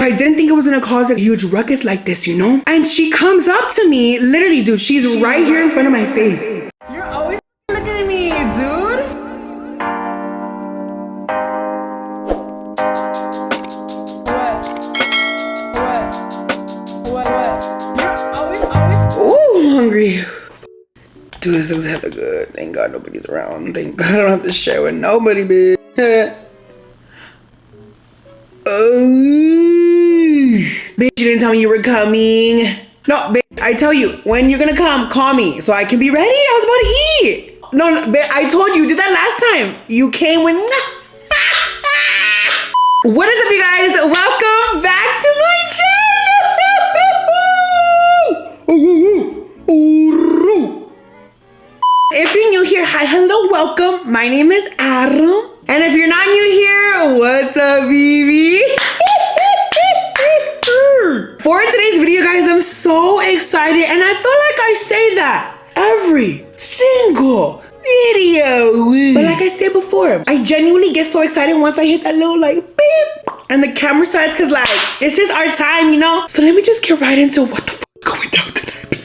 I didn't think it was gonna cause a huge ruckus like this, you know? And she comes up to me, literally, dude, she's right here in front of my face. You're always looking at me, dude. What? You're always. Ooh, I'm hungry. Dude, this looks hella good. Thank God nobody's around. Thank God I don't have to share with nobody, bitch. Bitch, you didn't tell me you were coming. No, bitch, I tell you, when you're gonna come, call me so I can be ready. I was about to eat. No, bitch, I told you did that last time. You came when... What is up, you guys? Welcome back to my channel. If you're new here, hi, hello, welcome. My name is Adam. And if you're not new here, what's up, baby? For today's video, guys, I'm so excited. And I feel like I say that every single video. But like I said before, I genuinely get so excited once I hit that little like beep. And the camera starts because like, it's just our time, you know? So let me just get right into what the fuck is going down tonight.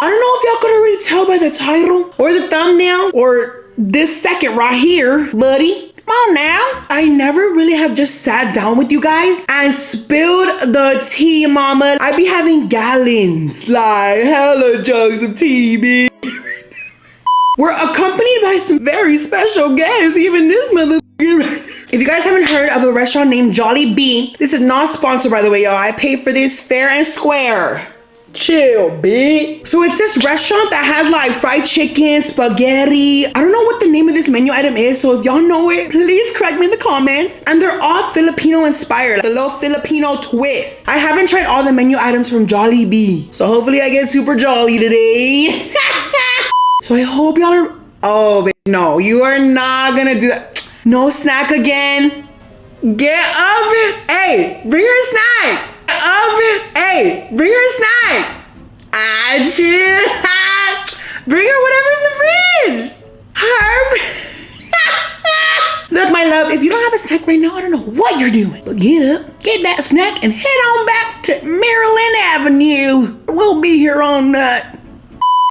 I don't know if y'all could already tell by the title or the thumbnail or this second right here, buddy. Come on now. I never really have just sat down with you guys and spilled the tea, mama. I be having gallons, like hella jugs of tea, bitch. We're accompanied by some very special guests, even this motherfucker. If you guys haven't heard of a restaurant named Jolly Bee, this is not sponsored, by the way, y'all. I paid for this fair and square. Chill, bitch. So it's this restaurant that has like fried chicken, spaghetti. I don't know what the name of this menu item is, so if y'all know it, please correct me in the comments. And they're all Filipino inspired, like a little Filipino twist. I haven't tried all the menu items from Jolly Bee, so hopefully I get super jolly today. So I hope y'all are... Oh, bitch, no, you are not gonna do that. No snack again. Get up it. Hey, bring her snack. Hey, bring her a snack. Chill. Bring her whatever's in the fridge. Look, my love, if you don't have a snack right now, I don't know what you're doing. But get up, get that snack, and head on back to Maryland Avenue. We'll be here all night.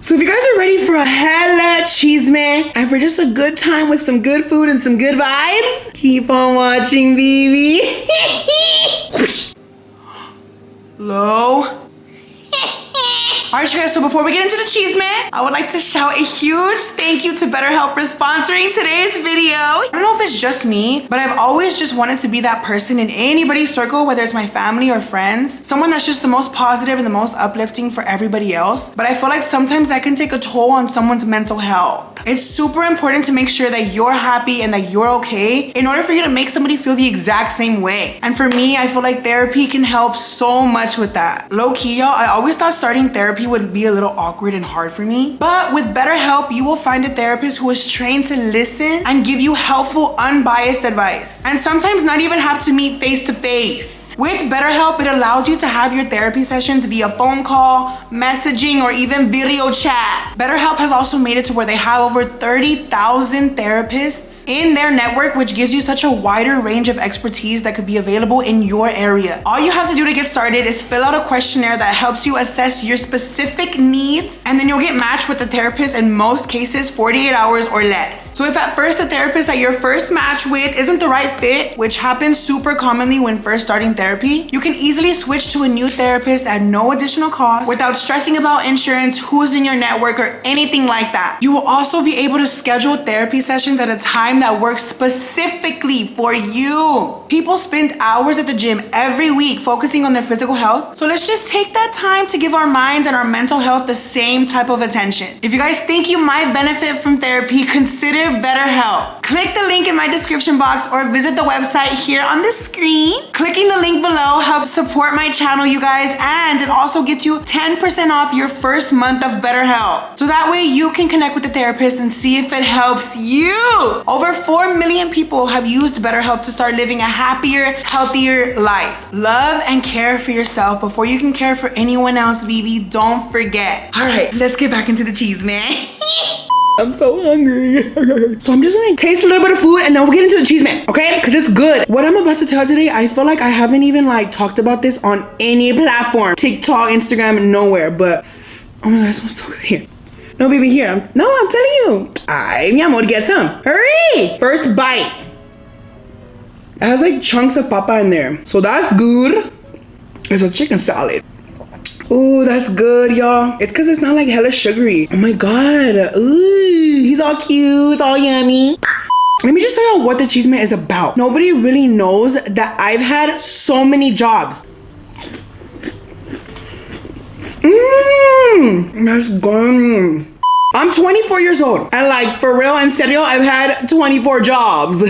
So if you guys are ready for a hella cheese man and for just a good time with some good food and some good vibes, keep on watching, baby. Low. Alright, you guys, so before we get into the cheese man, I would like to shout a huge thank you to BetterHelp for sponsoring today's video. I don't know if it's just me, but I've always just wanted to be that person in anybody's circle, whether it's my family or friends, someone that's just the most positive and the most uplifting for everybody else. But I feel like sometimes that can take a toll on someone's mental health. It's super important to make sure that you're happy and that you're okay in order for you to make somebody feel the exact same way. And for me, I feel like therapy can help so much with that. Low key, y'all, I always thought starting therapy would be a little awkward and hard for me. But with BetterHelp, you will find a therapist who is trained to listen and give you helpful, unbiased advice. And sometimes not even have to meet face to face. With BetterHelp, it allows you to have your therapy sessions via phone call, messaging, or even video chat. BetterHelp has also made it to where they have over 30,000 therapists in their network, which gives you such a wider range of expertise that could be available in your area. All you have to do to get started is fill out a questionnaire that helps you assess your specific needs, and then you'll get matched with the therapist in most cases 48 hours or less. So if at first the therapist that you're first matched with isn't the right fit, which happens super commonly when first starting therapy, you can easily switch to a new therapist at no additional cost without stressing about insurance, who's in your network, or anything like that. You will also be able to schedule therapy sessions at a time that works specifically for you. People spend hours at the gym every week focusing on their physical health. So let's just take that time to give our minds and our mental health the same type of attention. If you guys think you might benefit from therapy, consider BetterHelp. Click the link in my description box or visit the website here on the screen. Clicking the link below helps support my channel, you guys, and it also gets you 10% off your first month of BetterHelp. So that way you can connect with the therapist and see if it helps you. Over 4 million people have used BetterHelp to start living a happier, healthier life. Love and care for yourself before you can care for anyone else, baby. Don't forget. All right, let's get back into the cheese, man. I'm so hungry. So I'm just gonna taste a little bit of food and then we'll get into the cheese man, okay? Because it's good. What I'm about to tell today, I feel like I haven't even like talked about this on any platform. TikTok, Instagram, nowhere. But, oh my God, it smells so good. Here. No, baby, here. I'm telling you. Mi amor, get some. Hurry! First bite. It has like chunks of papa in there. So that's good. It's a chicken salad. Ooh, that's good, y'all. It's because it's not like hella sugary. Oh my God. Ooh, he's all cute, all yummy. Let me just tell y'all what the cheese man is about. Nobody really knows that I've had so many jobs. That's good. I'm 24 years old and like for real and serio, I've had 24 jobs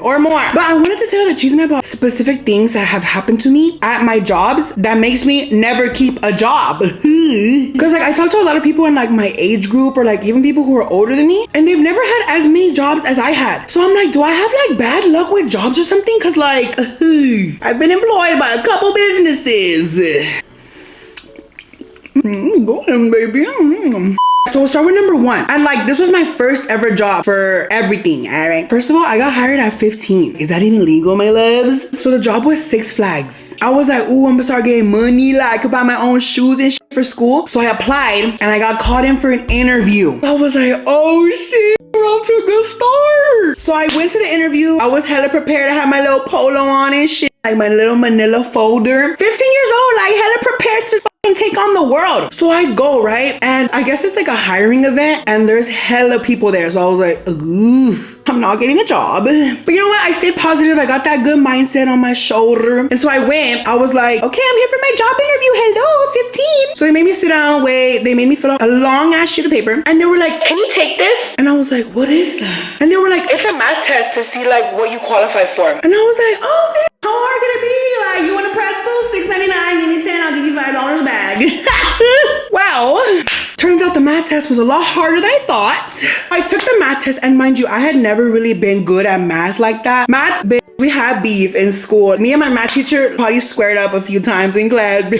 or more. But I wanted to tell the cheese man about specific things that have happened to me at my jobs that makes me never keep a job. Cause like I talk to a lot of people in like my age group or like even people who are older than me and they've never had as many jobs as I had. So I'm like, do I have like bad luck with jobs or something? Cause like I've been employed by a couple businesses. Go ahead, baby. So we'll start with number one. And like, this was my first ever job for everything, all right? First of all, I got hired at 15. Is that even legal, my loves? So the job was Six Flags. I was like, ooh, I'm gonna start getting money. Like, I could buy my own shoes and shit for school. So I applied and I got called in for an interview. I was like, oh shit, we're off to a good start. So I went to the interview. I was hella prepared. I had my little polo on and shit. Like my little manila folder. 15 years old, like hella prepared to fucking take on the world. So I go, right? And I guess it's like a hiring event and there's hella people there. So I was like, ooh, I'm not getting a job. But you know what? I stayed positive. I got that good mindset on my shoulder. And so I went. I was like, okay, I'm here for my job interview. Hello, 15. So they made me sit down, wait. They made me fill out a long ass sheet of paper. And they were like, can you take this? And I was like, what is that? And they were like, it's a math test to see like what you qualify for. And I was like, oh, man, how hard can it be? Like, you want a pretzel? $6.99. Give me 10. I'll give you $5 back. Well, turns out the math test was a lot harder than I thought. I took the math test and mind you, I had never really been good at math like that. Math, bitch, we had beef in school. Me and my math teacher probably squared up a few times in class.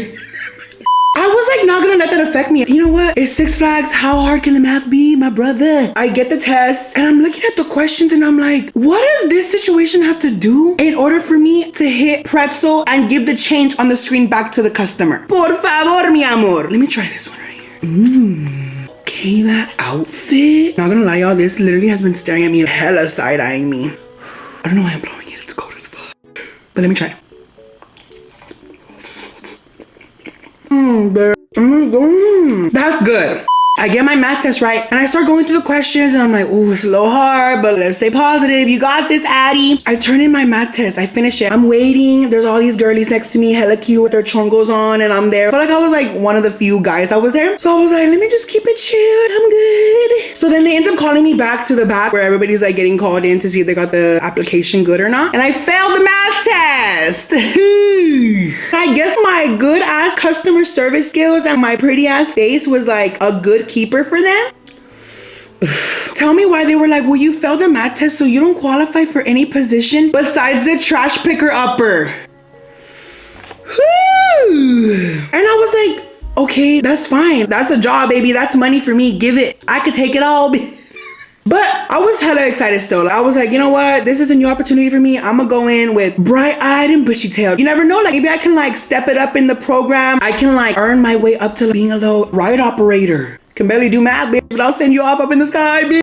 I was like not gonna let that affect me. You know what? It's Six Flags. How hard can the math be, my brother? I get the test and I'm looking at the questions and I'm like, what does this situation have to do in order for me to hit pretzel and give the change on the screen back to the customer? Por favor, mi amor. Let me try this one right here. Okay, that outfit. Not gonna lie, y'all, this literally has been staring at me hella side-eyeing me. I don't know why I'm blowing it. It's cold as fuck. But let me try. That's good. I get my math test right and I start going through the questions and I'm like, ooh, it's a little hard, but let's stay positive. You got this, Addie. I turn in my math test. I finish it. I'm waiting. There's all these girlies next to me, hella cute with their chongos on, and I'm there. I feel like I was like one of the few guys that was there. So I was like, let me just keep it chilled. I'm good. So then they end up calling me back to the back where everybody's like getting called in to see if they got the application good or not. And I failed the math test. I guess my good ass customer service skills and my pretty ass face was like a good keeper for them. Tell me why they were like, well, you failed the math test so you don't qualify for any position besides the trash picker upper. And I was like, okay, that's fine. That's a job, baby. That's money for me. Give it. I could take it all. But I was hella excited still. I was like, you know what? This is a new opportunity for me. I'm gonna go in with bright-eyed and bushy-tailed. You never know, like maybe I can like step it up in the program. I can like earn my way up to being a little ride operator. Can barely do math, bitch, but I'll send you off up in the sky, bitch.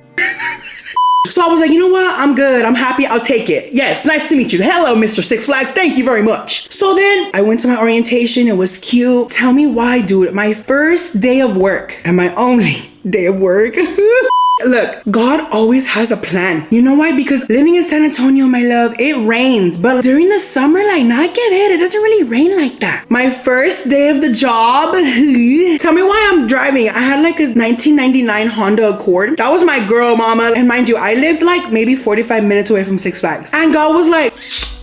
So I was like, you know what? I'm good. I'm happy. I'll take it. Yes, nice to meet you. Hello, Mr. Six Flags. Thank you very much. So then I went to my orientation. It was cute. Tell me why, dude. My first day of work and my only day of work. Look, God always has a plan. You know why? Because living in San Antonio, my love, it rains. But during the summer, like, not get it. It doesn't really rain like that. My first day of the job. Tell me why I'm driving. I had like a 1999 Honda Accord. That was my girl, mama. And mind you, I lived like maybe 45 minutes away from Six Flags. And God was like,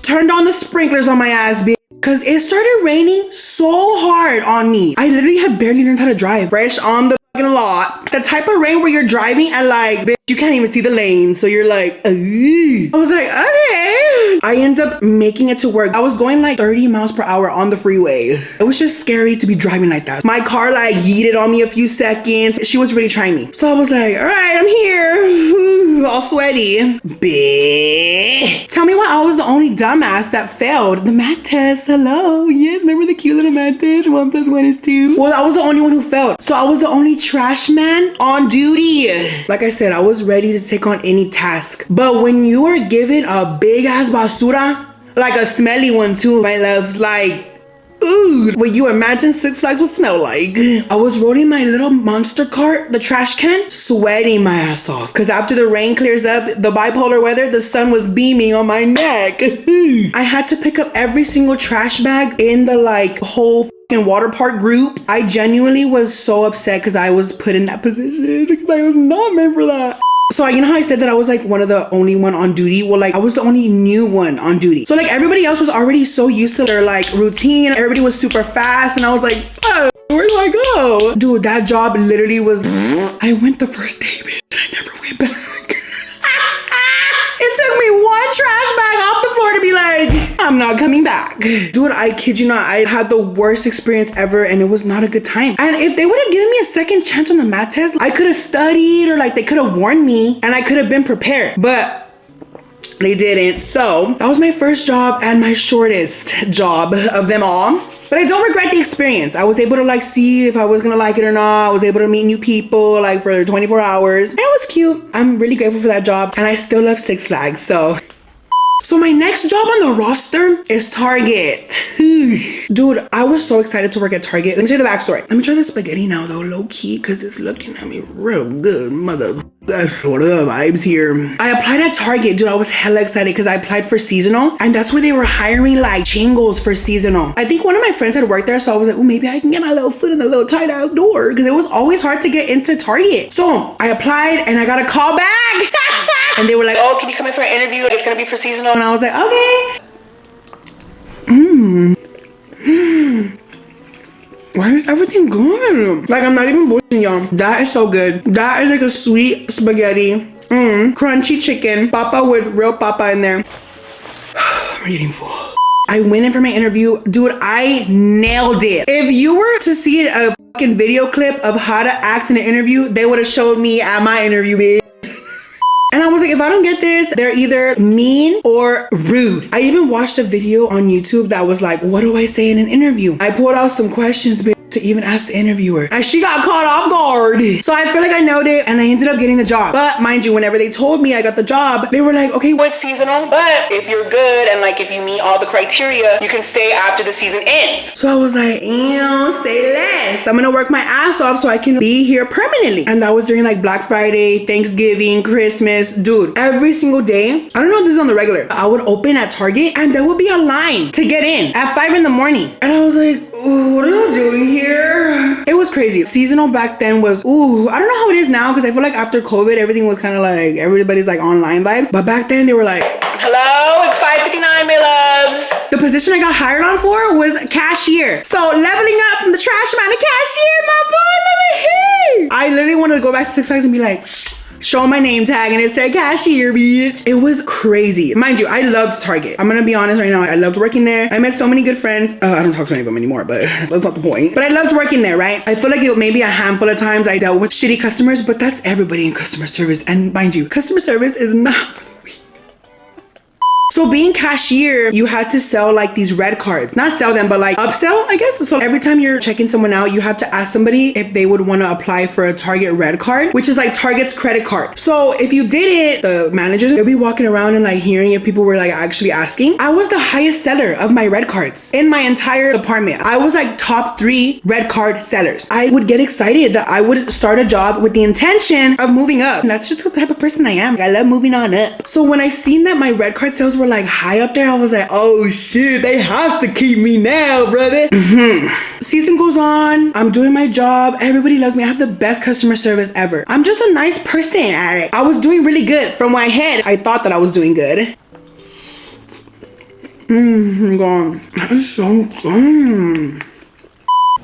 turned on the sprinklers on my ass, bitch. Because it started raining so hard on me. I literally had barely learned how to drive. Fresh on the lot. The type of rain where you're driving and like, bitch, you can't even see the lane. So you're like, I was like, okay. I end up making it to work. I was going like 30 miles per hour on the freeway. It was just scary to be driving like that. My car like yeeted on me a few seconds. She was really trying me. So I was like, all right, I'm here. All sweaty. Bitch. Tell me why I was the only dumbass that failed the math test. Hello. Yes, remember the cute little math test? 1 + 1 is 2. Well, I was the only one who failed. So I was the only trash man on duty. Like I said, I was ready to take on any task. But when you are given a big ass basura, like a smelly one too, my loves, like, ooh, what you imagine Six Flags would smell like. I was rolling my little monster cart, the trash can, sweating my ass off. Cause after the rain clears up, the bipolar weather, the sun was beaming on my neck. I had to pick up every single trash bag in the like whole water park group. I genuinely was so upset because I was put in that position because I was not meant for that. So you know how I said that I was like one of the only one on duty? Well, like I was the only new one on duty. So like everybody else was already so used to their like routine. Everybody was super fast and I was like, oh, where do I go? Dude, that job literally was, I went the first day, bitch, and I never went back. It took me one trash bag off the floor to be like, I'm not coming back. Dude, I kid you not, I had the worst experience ever and it was not a good time. And if they would have given me a second chance on the math test, I could have studied or like they could have warned me and I could have been prepared. But they didn't. So that was my first job and my shortest job of them all. But I don't regret the experience. I was able to like see if I was gonna like it or not. I was able to meet new people like for 24 hours. And it was cute. I'm really grateful for that job. And I still love Six Flags, so. So my next job on the roster is Target. Dude, I was so excited to work at Target. Let me tell you the backstory. Let me try the spaghetti now though, low key, cause it's looking at me real good, mother. What are the vibes here? I applied at Target, dude. I was hella excited because I applied for seasonal and that's where they were hiring like chingos for seasonal. I think one of my friends had worked there, so I was like, oh, maybe I can get my little foot in the little tight ass door because it was always hard to get into Target. So I applied and I got a call back. And they were like, oh, can you come in for an interview? It's gonna be for seasonal. And I was like, okay. Why is everything good? Like, I'm not even bullshitting y'all. That is so good. That is like a sweet spaghetti. Crunchy chicken. Papa with real papa in there. I'm getting full. I went in for my interview. Dude, I nailed it. If you were to see a fucking video clip of how to act in an interview, they would have showed me at my interview, bitch. And I was like, if I don't get this, they're either mean or rude. I even watched a video on YouTube that was like, what do I say in an interview? I pulled out some questions, bitch, to even ask the interviewer. And she got caught off guard. So I feel like I nailed it and I ended up getting the job. But mind you, whenever they told me I got the job, they were like, okay, what's seasonal? But if you're good and like if you meet all the criteria, you can stay after the season ends. So I was like, ew, say less. I'm gonna work my ass off so I can be here permanently. And that was during like Black Friday, Thanksgiving, Christmas. Dude, every single day, I don't know if this is on the regular, I would open at Target and there would be a line to get in at 5 in the morning. And I was like, ooh, what are you doing here? It was crazy. Seasonal back then was, ooh, I don't know how it is now because I feel like after COVID, everything was kind of like, everybody's like online vibes. But back then they were like, hello, it's 5:59, my loves. The position I got hired on for was cashier. So leveling up from the trash man to cashier, my boy, let me hear. I literally wanted to go back to Six Flags and be like, show my name tag and it said cashier, bitch. It was crazy. Mind you, I loved Target. I'm gonna be honest right now. I loved working there. I met so many good friends. I don't talk to any of them anymore, but that's not the point. But I loved working there, right? I feel like it maybe a handful of times I dealt with shitty customers, but that's everybody in customer service. And mind you, customer service is not for the weak. So being cashier, you had to sell like these red cards. Not sell them, but like upsell, I guess. So every time you're checking someone out, you have to ask somebody if they would want to apply for a Target red card, which is like Target's credit card. So if you did it, the managers, they'll be walking around and like hearing if people were like actually asking. I was the highest seller of my red cards in my entire department. I was like top 3 red card sellers. I would get excited that I would start a job with the intention of moving up. And that's just the type of person I am. I love moving on up. So when I seen that my red card sales were like high up there, I was like, oh shit, they have to keep me now, brother. Season goes on, I'm doing my job, everybody loves me, I have the best customer service ever. I'm just a nice person at it. I was doing really good. From my head, I thought that I was doing good. I'm gone. That is so good.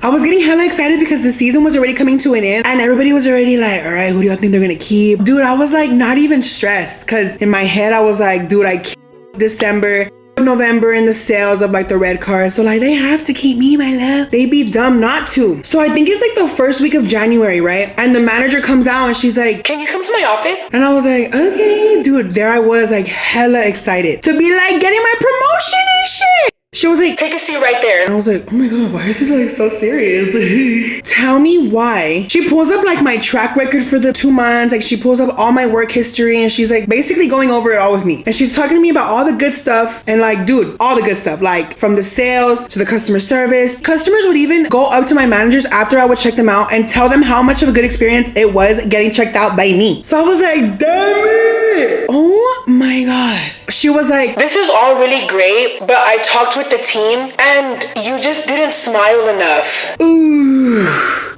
I was getting hella excited because the season was already coming to an end and everybody was already like, all right, who do y'all think they're gonna keep? Dude, I was like not even stressed because in my head I was like, dude, I keep December, November in the sales of like the red card, so like they have to keep me, my love. They'd be dumb not to. So I think it's like the first week of January, right? And the manager comes out and she's like, can you come to my office? And I was like, okay. Dude, there I was like hella excited to be like getting my promotion and shit. She was like, take a seat right there. And I was like, oh my God, why is this like so serious? Tell me why. She pulls up like my track record for the 2 months. Like she pulls up all my work history and she's like basically going over it all with me. And she's talking to me about all the good stuff and like, dude, all the good stuff. Like from the sales to the customer service. Customers would even go up to my managers after I would check them out and tell them how much of a good experience it was getting checked out by me. So I was like, damn it. Oh my God. She was like, this is all really great, but I talked with the team and you just didn't smile enough. Ooh.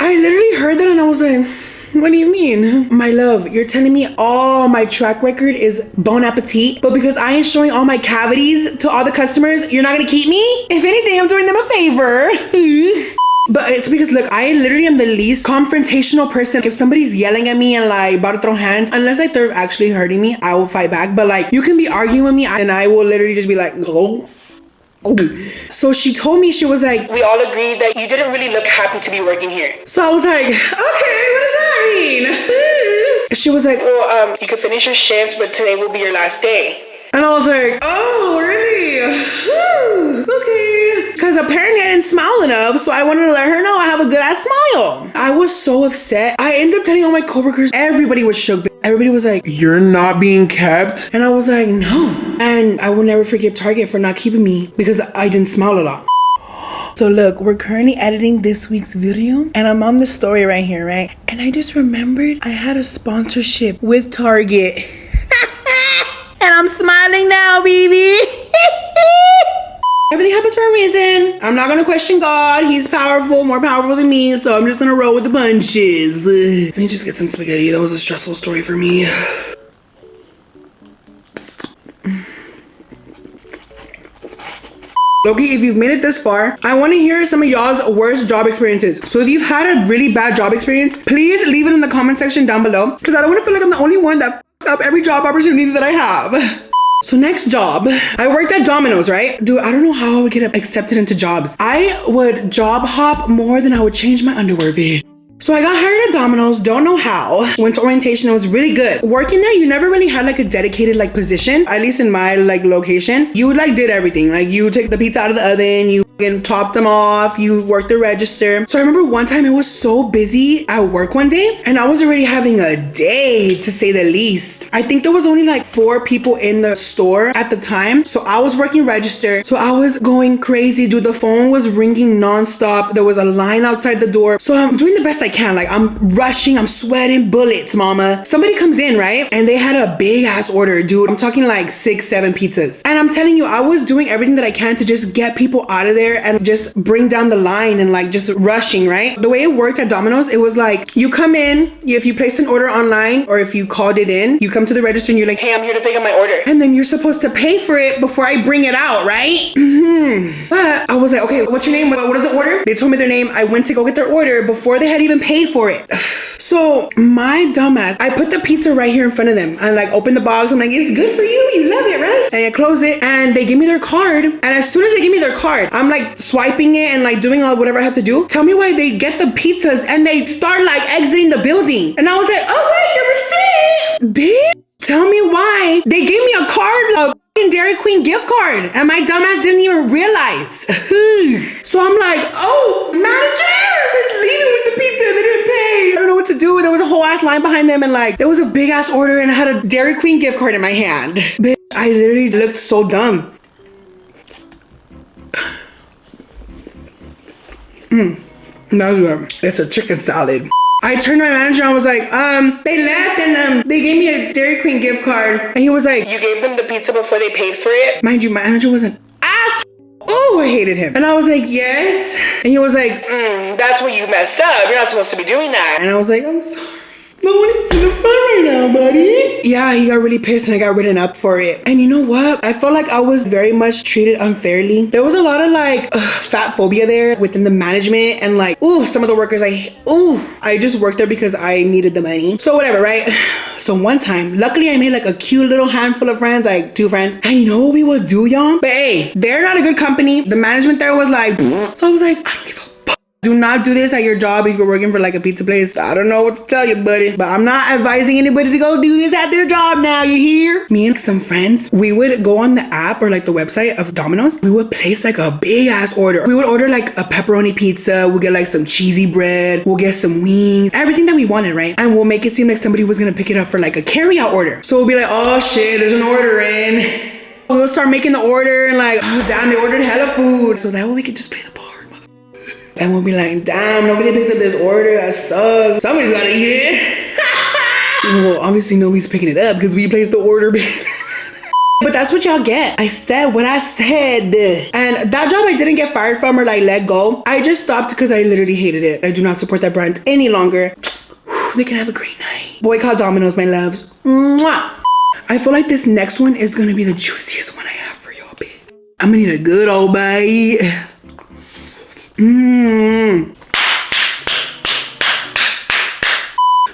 I literally heard that and I was like, what do you mean? My love, you're telling me all my track record is bon appetit, but because I ain't showing all my cavities to all the customers, you're not gonna keep me? If anything, I'm doing them a favor. But it's because look, I literally am the least confrontational person. If somebody's yelling at me and like about to throw hands, unless like they're actually hurting me, I will fight back. But like you can be arguing with me and I will literally just be like, no. So she told me, she was like, we all agreed that you didn't really look happy to be working here. So I was like, okay, what does that mean? She was like, well, you could finish your shift, but today will be your last day. And I was like, oh, really? Okay. Because apparently I didn't smile enough, so I wanted to let her know I have a good ass smile. I was so upset. I ended up telling all my coworkers, everybody was shook. Everybody was like, you're not being kept? And I was like, no. And I will never forgive Target for not keeping me because I didn't smile a lot. So look, we're currently editing this week's video and I'm on the story right here, right? And I just remembered I had a sponsorship with Target. And I'm smiling now, baby. Everything happens for a reason. I'm not gonna question God. He's powerful, more powerful than me. So I'm just gonna roll with the punches. Let me just get some spaghetti. That was a stressful story for me. Loki, if you've made it this far, I want to hear some of y'all's worst job experiences. So if you've had a really bad job experience, please leave it in the comment section down below because I don't want to feel like I'm the only one that f***ed up every job opportunity that I have. So next job, I worked at Dominos, right? Dude, I don't know how I would get accepted into jobs. I would job hop more than I would change my underwear, bitch. So I got hired at Domino's, don't know how. Went to orientation, it was really good. Working there, you never really had like a dedicated like position, at least in my like location. You like did everything. Like you take the pizza out of the oven, you topped them off, you worked the register. So I remember one time it was so busy at work one day and I was already having a day to say the least. I think there was only like 4 people in the store at the time. So I was working register. So I was going crazy, dude. The phone was ringing nonstop. There was a line outside the door. So I'm doing the best I can. Like I'm rushing, I'm sweating bullets, mama. Somebody comes in, right? And they had a big ass order, dude. I'm talking like 6, 7 pizzas. And I'm telling you, I was doing everything that I can to just get people out of there and just bring down the line and like just rushing, right? The way it worked at Domino's, it was like you come in, if you placed an order online or if you called it in, you come to the register and you're like, hey, I'm here to pick up my order. And then you're supposed to pay for it before I bring it out, right? But I was like, okay, what's your name? What is the order? They told me their name. I went to go get their order before they had even paid for it. So my dumbass, I put the pizza right here in front of them. I like opened the box. I'm like, it's good for you. You love it, right? And I closed it and they give me their card. And as soon as they give me their card, I'm like swiping it and like doing all whatever I have to do. Tell me why they get the pizzas and they start like exiting the building. And I was like, oh wait, your receipt, bitch. Tell me why they gave me a card, a Dairy Queen gift card, and my dumbass didn't even realize. So I'm like, oh, manager, they're leaving with the pizza, they didn't pay. I don't know what to do. There was a whole ass line behind them and like, there was a big ass order and I had a Dairy Queen gift card in my hand. Bitch, I literally looked so dumb. That's good. It's a chicken salad. I turned to my manager and I was like, they left and they gave me a Dairy Queen gift card. And he was like, you gave them the pizza before they paid for it? Mind you, my manager was an ass. Oh, I hated him. And I was like, yes. And he was like, that's where you messed up. You're not supposed to be doing that. And I was like, I'm sorry. No one is in the front right now, buddy. Yeah, he got really pissed and I got written up for it. And you know what? I felt like I was very much treated unfairly. There was a lot of like fat phobia there within the management and like, ooh, some of the workers I just worked there because I needed the money. So whatever, right? So one time, luckily I made like a cute little handful of friends, like 2 friends. And you know what we would do, y'all? But hey, they're not a good company. The management there was like, so I was like, I don't give a do not do this at your job if you're working for like a pizza place. I don't know what to tell you, buddy, but I'm not advising anybody to go do this at their job now, you hear? Me and some friends, we would go on the app or like the website of Domino's. We would place like a big ass order. We would order like a pepperoni pizza. We'll get like some cheesy bread. We'll get some wings, everything that we wanted, right? And we'll make it seem like somebody was gonna pick it up for like a carry out order. So we'll be like, oh shit, there's an order in. We'll start making the order and like, oh damn, they ordered hella food. So that way we could just play the part. And we'll be like, damn, nobody picked up this order. That sucks. Somebody's gotta eat it. Well, obviously nobody's picking it up because we placed the order. But that's what y'all get. I said what I said. And that job I didn't get fired from or like let go. I just stopped because I literally hated it. I do not support that brand any longer. They can have a great night. Boycott Domino's, my loves. Mwah. I feel like this next one is gonna be the juiciest one I have for y'all, babe. I'm gonna need a good old bite.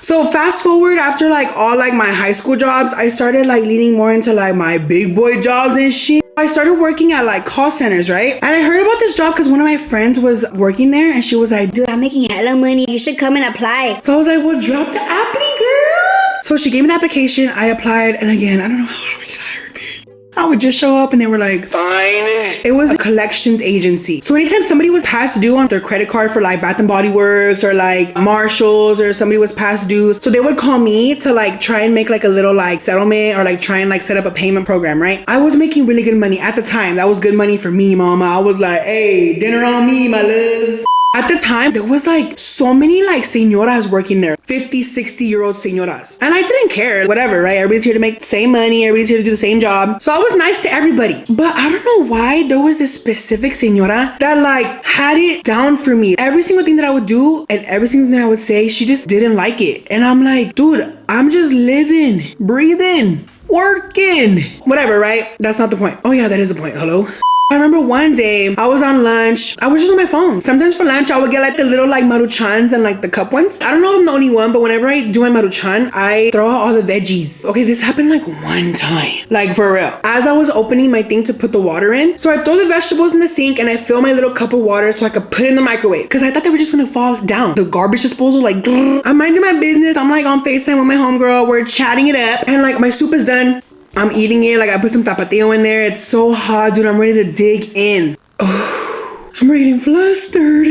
So fast forward after like all like my high school jobs, I started like leaning more into like my big boy jobs and shit. I started working at like call centers, right? And I heard about this job because one of my friends was working there and she was like, dude, I'm making hella money. You should come and apply. So I was like, well, drop the apply, girl. So she gave me the application. I applied. And again, I don't know how I would get hired, bitch. I would just show up and they were like, fine. It was a collections agency. So anytime somebody was past due on their credit card for like Bath and Body Works or like Marshalls or somebody was past due. So they would call me to like try and make like a little like settlement or like try and like set up a payment program, right? I was making really good money at the time. That was good money for me, mama. I was like, hey, dinner on me, my loves. At the time, there was like so many like señoras working there, 50, 60-year-old señoras. And I didn't care, whatever, right? Everybody's here to make the same money. Everybody's here to do the same job. So I was nice to everybody. But I don't know why there was this specific señora that like had it down for me. Every single thing that I would do and every single thing I would say, she just didn't like it. And I'm like, dude, I'm just living, breathing, working, whatever, right? That's not the point. Oh yeah, that is the point. Hello? I remember one day I was on lunch. I was just on my phone. Sometimes for lunch, I would get like the little like maruchans and like the cup ones. I don't know if I'm the only one, but whenever I do my maruchan, I throw out all the veggies. Okay, this happened like one time. Like for real. As I was opening my thing to put the water in, so I throw the vegetables in the sink and I fill my little cup of water so I could put it in the microwave. Cause I thought they were just gonna fall down. The garbage disposal, like, I'm minding my business. I'm like on FaceTime with my homegirl. We're chatting it up and like my soup is done. I'm eating it, like I put some tapatio in there. It's so hot, dude. I'm ready to dig in. Oh, I'm getting flustered.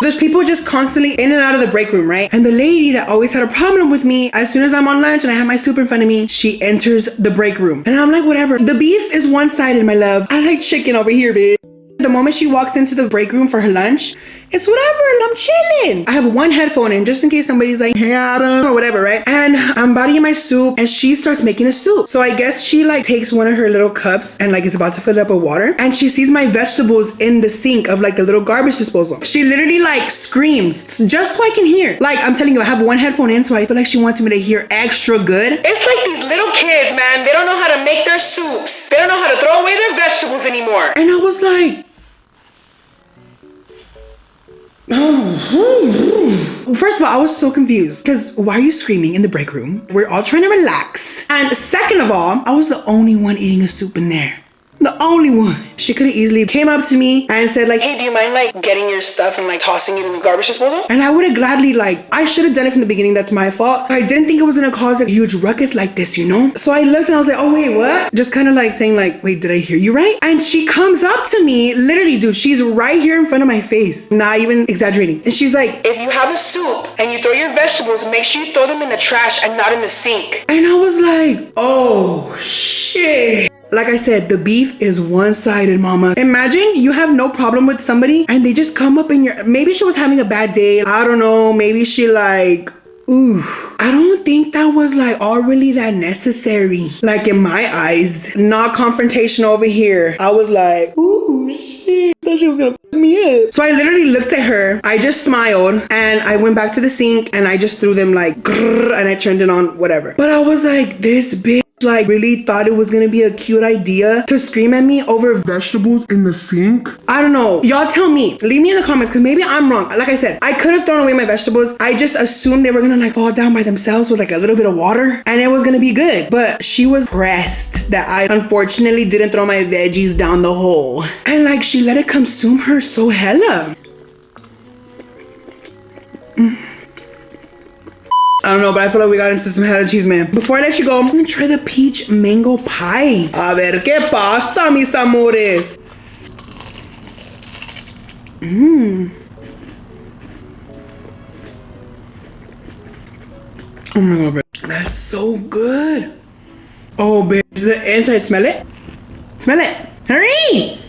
There's people just constantly in and out of the break room, right? And the lady that always had a problem with me, as soon as I'm on lunch and I have my soup in front of me, she enters the break room. And I'm like, whatever. The beef is one-sided, my love. I like chicken over here, bitch. The moment she walks into the break room for her lunch, it's whatever, I'm chilling. I have one headphone in just in case somebody's like, hey Adam, or whatever, right? And I'm about to get my soup and she starts making a soup. So I guess she like takes one of her little cups and like is about to fill it up with water. And she sees my vegetables in the sink of like the little garbage disposal. She literally like screams just so I can hear. Like I'm telling you, I have one headphone in so I feel like she wants me to hear extra good. It's like these little kids, man. They don't know how to make their soups. They don't know how to throw away their vegetables anymore. And I was like, first of all, I was so confused because why are you screaming in the break room? We're all trying to relax. And second of all, I was the only one eating a soup in there. The only one. She could have easily came up to me and said like, hey, do you mind like getting your stuff and like tossing it in the garbage disposal? And I would have gladly like, I should have done it from the beginning. That's my fault. I didn't think it was gonna cause a huge ruckus like this, you know? So I looked and I was like, oh wait, what? Just kind of like saying like, wait, did I hear you right? And she comes up to me, literally, dude, she's right here in front of my face. Not even exaggerating. And she's like, if you have a soup and you throw your vegetables, make sure you throw them in the trash and not in the sink. And I was like, oh shit. Like I said, the beef is one-sided, mama. Imagine you have no problem with somebody and they just come up in your, maybe she was having a bad day. I don't know. Maybe she like Ooh, I don't think that was like all really that necessary. Like in my eyes, not confrontation over here. I was like, ooh, shit. I thought she was gonna fuck me up. So I literally looked at her. I just smiled and I went back to the sink and I just threw them like, grrr, and I turned it on, whatever. But I was like, this bitch like really thought it was gonna be a cute idea to scream at me over vegetables in the sink. I don't know. Y'all tell me. Leave me in the comments because maybe I'm wrong. Like I said, I could have thrown away my vegetables. I just assumed they were gonna like fall down by themselves with like a little bit of water and it was gonna be good. But she was pressed that I unfortunately didn't throw my veggies down the hole. And like she let it consume her so hella. I don't know, but I feel like we got into some hella cheese, man. Before I let you go, I'm gonna try the peach mango pie. A ver qué pasa, mis amores. Oh my god, bitch. That's so good. Oh, bitch. The inside, smell it? Smell it. Hurry!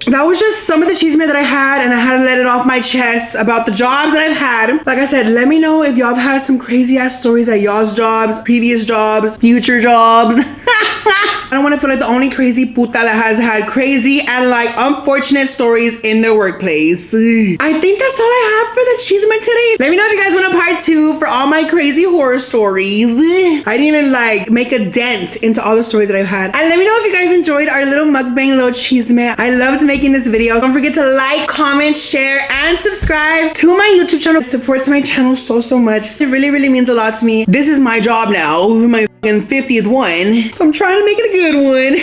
That was just some of the cheese that I had and I had to let it off my chest about the jobs that I've had. Like I said, let me know if y'all have had some crazy ass stories at y'all's jobs, previous jobs, future jobs. I don't want to feel like the only crazy puta that has had crazy and like unfortunate stories in their workplace. I think that's all I have for the cheese today. Let me know if you guys want a part 2 for all my crazy horror stories. I didn't even like make a dent into all the stories that I've had. And let me know if you guys enjoyed our little mukbang, little cheese man. I loved making this video. Don't forget to like, comment, share, and subscribe to my YouTube channel. It supports my channel so much. It really means a lot to me. This is my job now, my 50th one. So I'm trying to make it a good one.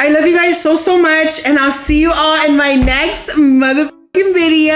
I love you guys so much and I'll see you all in my next motherfucking video.